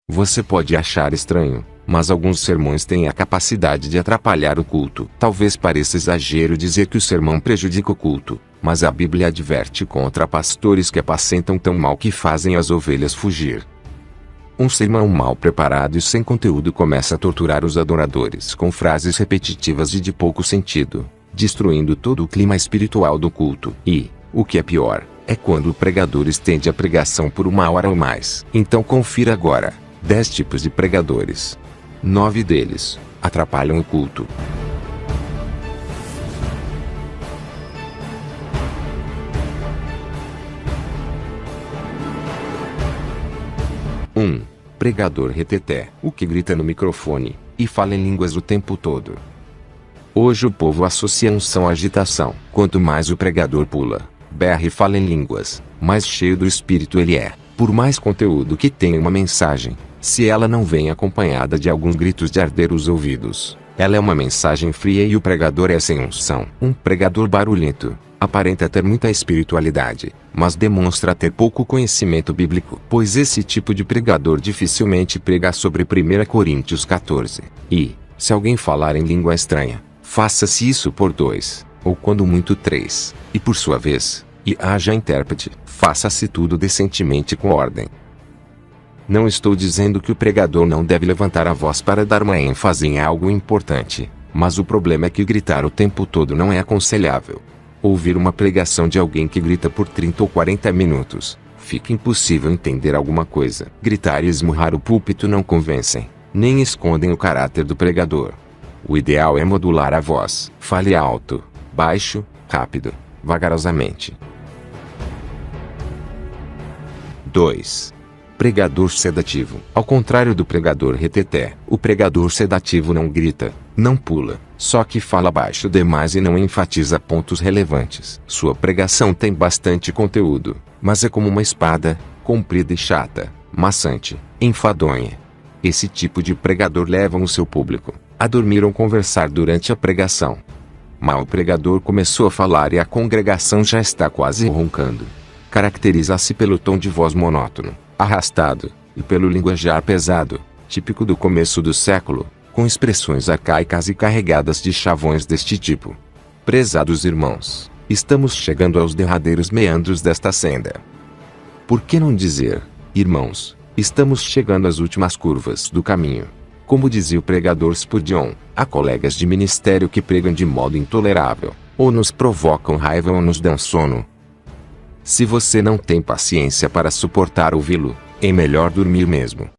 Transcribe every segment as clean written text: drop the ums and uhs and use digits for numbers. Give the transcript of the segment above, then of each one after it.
Você pode achar estranho, mas alguns sermões têm a capacidade de atrapalhar o culto. Talvez pareça exagero dizer que o sermão prejudica o culto, mas a Bíblia adverte contra pastores que apacentam tão mal que fazem as ovelhas fugir. Um sermão mal preparado e sem conteúdo começa a torturar os adoradores com frases repetitivas e de pouco sentido, destruindo todo o clima espiritual do culto. E, o que é pior, é quando o pregador estende a pregação por 1 hora ou mais. Então confira agora: 10 tipos de pregadores. 9 deles atrapalham o culto. Pregador reteté, o que grita no microfone e fala em línguas o tempo todo. Hoje o povo associa unção à agitação. Quanto mais o pregador pula, berra e fala em línguas, mais cheio do Espírito ele é. Por mais conteúdo que tenha uma mensagem, se ela não vem acompanhada de alguns gritos de arder os ouvidos, ela é uma mensagem fria e o pregador é sem unção. Um pregador barulhento aparenta ter muita espiritualidade, mas demonstra ter pouco conhecimento bíblico, pois esse tipo de pregador dificilmente prega sobre 1 Coríntios 14. E, se alguém falar em língua estranha, faça-se isso por 2, ou quando muito 3, e por sua vez, e haja intérprete, faça-se tudo decentemente com ordem. Não estou dizendo que o pregador não deve levantar a voz para dar uma ênfase em algo importante, mas o problema é que gritar o tempo todo não é aconselhável. Ouvir uma pregação de alguém que grita por 30 ou 40 minutos, fica impossível entender alguma coisa. Gritar e esmurrar o púlpito não convencem, nem escondem o caráter do pregador. O ideal é modular a voz. Fale alto, baixo, rápido, vagarosamente. 2. Pregador sedativo. Ao contrário do pregador reteté, o pregador sedativo não grita, não pula, só que fala baixo demais e não enfatiza pontos relevantes. Sua pregação tem bastante conteúdo, mas é como uma espada, comprida e chata, maçante, enfadonha. Esse tipo de pregador leva o seu público a dormir ou conversar durante a pregação. Mal o pregador começou a falar e a congregação já está quase roncando. Caracteriza-se pelo tom de voz monótono, arrastado, e pelo linguajar pesado, típico do começo do século, com expressões arcaicas e carregadas de chavões deste tipo. Prezados irmãos, estamos chegando aos derradeiros meandros desta senda. Por que não dizer, irmãos, estamos chegando às últimas curvas do caminho? Como dizia o pregador Spurgeon, há colegas de ministério que pregam de modo intolerável, ou nos provocam raiva ou nos dão sono. Se você não tem paciência para suportar ouvi-lo, é melhor dormir mesmo.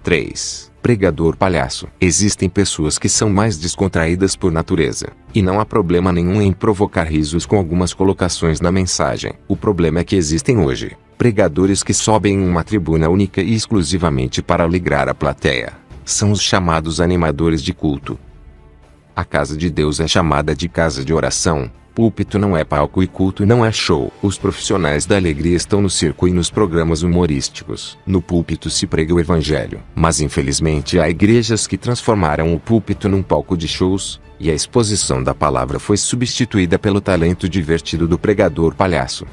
3. Pregador palhaço. Existem pessoas que são mais descontraídas por natureza, e não há problema nenhum em provocar risos com algumas colocações na mensagem. O problema é que existem hoje pregadores que sobem em uma tribuna única e exclusivamente para alegrar a plateia. São os chamados animadores de culto. A casa de Deus é chamada de casa de oração. Púlpito não é palco e culto não é show. Os profissionais da alegria estão no circo e nos programas humorísticos. No púlpito se prega o evangelho. Mas infelizmente há igrejas que transformaram o púlpito num palco de shows, e a exposição da palavra foi substituída pelo talento divertido do pregador palhaço.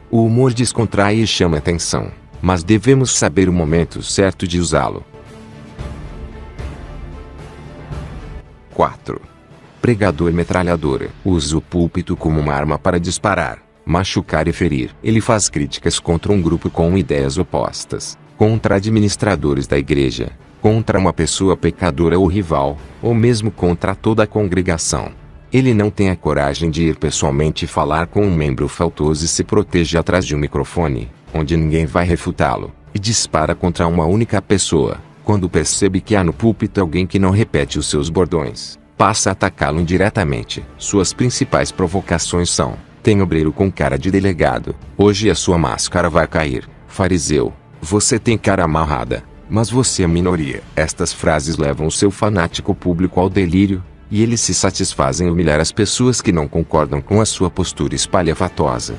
O humor descontrai e chama atenção, mas devemos saber o momento certo de usá-lo. 4. Pregador metralhadora. Usa o púlpito como uma arma para disparar, machucar e ferir. Ele faz críticas contra um grupo com ideias opostas, contra administradores da igreja, contra uma pessoa pecadora ou rival, ou mesmo contra toda a congregação. Ele não tem a coragem de ir pessoalmente falar com um membro faltoso e se protege atrás de um microfone, onde ninguém vai refutá-lo, e dispara contra uma única pessoa. Quando percebe que há no púlpito alguém que não repete os seus bordões, passa a atacá-lo indiretamente. Suas principais provocações são: tem obreiro com cara de delegado, hoje a sua máscara vai cair. Fariseu, você tem cara amarrada, mas você é minoria. Estas frases levam o seu fanático público ao delírio, e eles se satisfazem em humilhar as pessoas que não concordam com a sua postura espalhafatosa.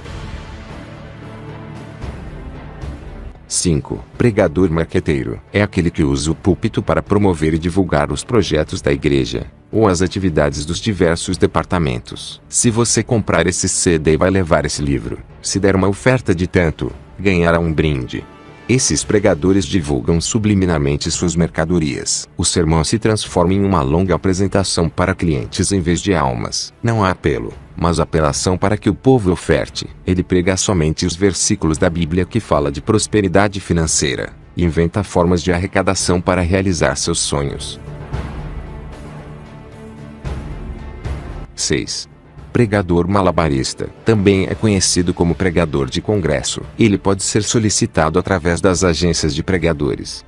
5. Pregador marqueteiro. É aquele que usa o púlpito para promover e divulgar os projetos da igreja, ou as atividades dos diversos departamentos. Se você comprar esse CD vai levar esse livro. Se der uma oferta de tanto, ganhará um brinde. Esses pregadores divulgam subliminarmente suas mercadorias. O sermão se transforma em uma longa apresentação para clientes em vez de almas. Não há apelo, mas apelação para que o povo oferte. Ele prega somente os versículos da Bíblia que fala de prosperidade financeira, e inventa formas de arrecadação para realizar seus sonhos. 6. Pregador malabarista. Também é conhecido como pregador de congresso. Ele pode ser solicitado através das agências de pregadores.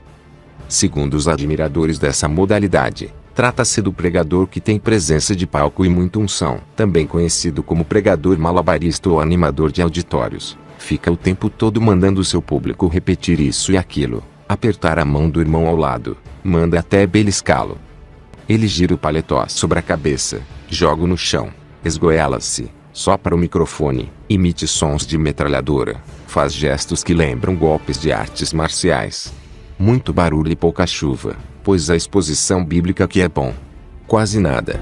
Segundo os admiradores dessa modalidade, trata-se do pregador que tem presença de palco e muita unção. Também conhecido como pregador malabarista ou animador de auditórios. Fica o tempo todo mandando seu público repetir isso e aquilo, apertar a mão do irmão ao lado, manda até beliscá-lo. Ele gira o paletó sobre a cabeça, joga no chão, esgoela-se, sopra o microfone, emite sons de metralhadora, faz gestos que lembram golpes de artes marciais. Muito barulho e pouca chuva, pois a exposição bíblica que é bom. Quase nada.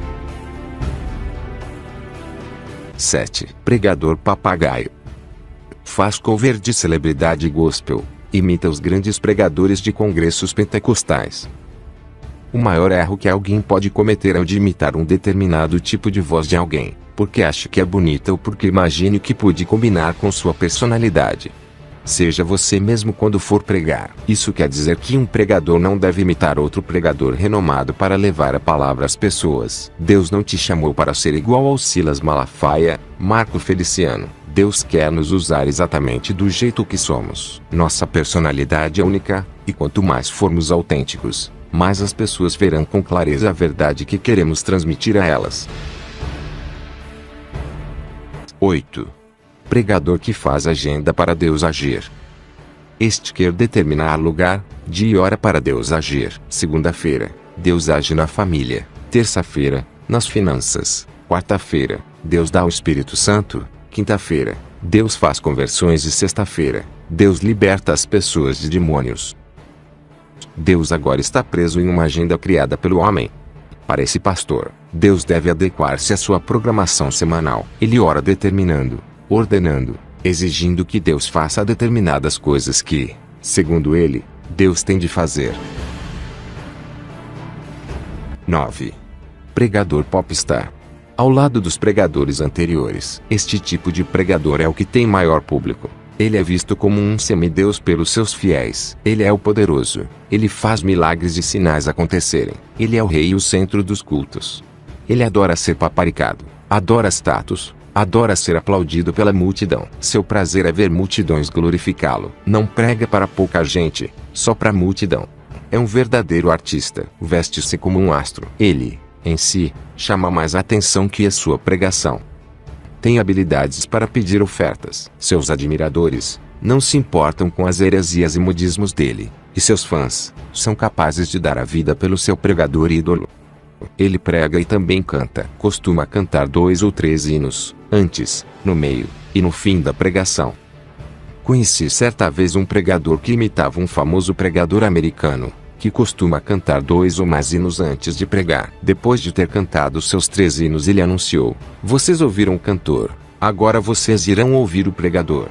7. Pregador papagaio. Faz cover de celebridade gospel, imita os grandes pregadores de congressos pentecostais. O maior erro que alguém pode cometer é o de imitar um determinado tipo de voz de alguém, porque acha que é bonita ou porque imagine que pode combinar com sua personalidade. Seja você mesmo quando for pregar. Isso quer dizer que um pregador não deve imitar outro pregador renomado para levar a palavra às pessoas. Deus não te chamou para ser igual ao Silas Malafaia, Marco Feliciano. Deus quer nos usar exatamente do jeito que somos. Nossa personalidade é única, e quanto mais formos autênticos, mais as pessoas verão com clareza a verdade que queremos transmitir a elas. 8. Pregador que faz agenda para Deus agir. Este quer determinar lugar, dia e hora para Deus agir. Segunda-feira, Deus age na família. Terça-feira, nas finanças. Quarta-feira, Deus dá o Espírito Santo. Quinta-feira, Deus faz conversões e sexta-feira, Deus liberta as pessoas de demônios. Deus agora está preso em uma agenda criada pelo homem. Para esse pastor, Deus deve adequar-se à sua programação semanal. Ele ora determinando, ordenando, exigindo que Deus faça determinadas coisas que, segundo ele, Deus tem de fazer. 9. Pregador popstar. Ao lado dos pregadores anteriores, este tipo de pregador é o que tem maior público. Ele é visto como um semideus pelos seus fiéis. Ele é o poderoso. Ele faz milagres e sinais acontecerem. Ele é o rei e o centro dos cultos. Ele adora ser paparicado, adora status, adora ser aplaudido pela multidão. Seu prazer é ver multidões glorificá-lo. Não prega para pouca gente, só para a multidão. É um verdadeiro artista. Veste-se como um astro. Ele, em si, chama mais atenção que a sua pregação. Tem habilidades para pedir ofertas. Seus admiradores não se importam com as heresias e modismos dele, e seus fãs são capazes de dar a vida pelo seu pregador ídolo. Ele prega e também canta. Costuma cantar 2 ou 3 hinos, antes, no meio e no fim da pregação. Conheci certa vez um pregador que imitava um famoso pregador americano, que costuma cantar 2 ou mais hinos antes de pregar. Depois de ter cantado seus 3 hinos, ele anunciou: "Vocês ouviram o cantor, agora vocês irão ouvir o pregador."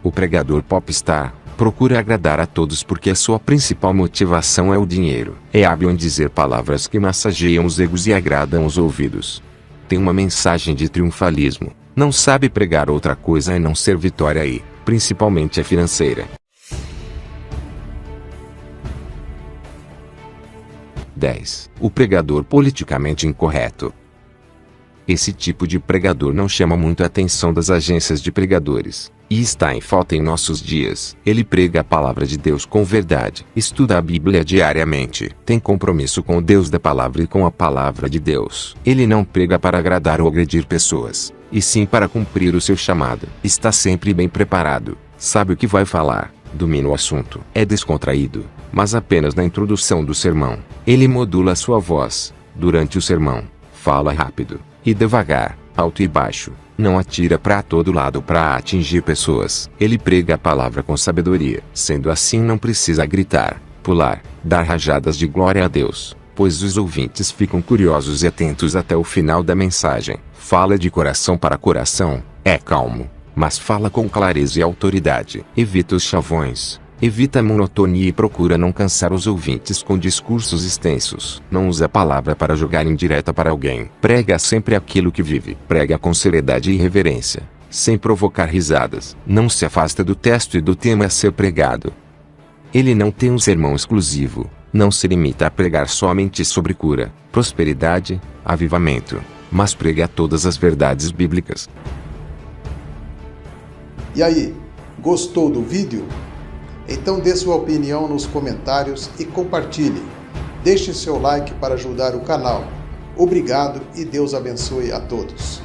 O pregador popstar procura agradar a todos porque a sua principal motivação é o dinheiro. É hábil em dizer palavras que massageiam os egos e agradam os ouvidos. Tem uma mensagem de triunfalismo. Não sabe pregar outra coisa a não ser vitória e, principalmente, a financeira. 10. O pregador politicamente incorreto. Esse tipo de pregador não chama muito a atenção das agências de pregadores, e está em falta em nossos dias. Ele prega a palavra de Deus com verdade, estuda a Bíblia diariamente, tem compromisso com o Deus da palavra e com a palavra de Deus. Ele não prega para agradar ou agredir pessoas, e sim para cumprir o seu chamado. Está sempre bem preparado, sabe o que vai falar, domina o assunto. É descontraído, mas apenas na introdução do sermão. Ele modula sua voz durante o sermão, fala rápido e devagar, alto e baixo, não atira para todo lado para atingir pessoas. Ele prega a palavra com sabedoria. Sendo assim, não precisa gritar, pular, dar rajadas de glória a Deus, pois os ouvintes ficam curiosos e atentos até o final da mensagem. Fala de coração para coração, é calmo, mas fala com clareza e autoridade. Evita os chavões, Evita a monotonia e procura não cansar os ouvintes com discursos extensos. Não usa a palavra para jogar indireta para alguém. Prega sempre aquilo que vive. Prega com seriedade e reverência, sem provocar risadas. Não se afasta do texto e do tema a ser pregado. Ele não tem um sermão exclusivo. Não se limita a pregar somente sobre cura, prosperidade, avivamento, mas prega todas as verdades bíblicas. E aí, gostou do vídeo? Então dê sua opinião nos comentários e compartilhe. Deixe seu like para ajudar o canal. Obrigado e Deus abençoe a todos.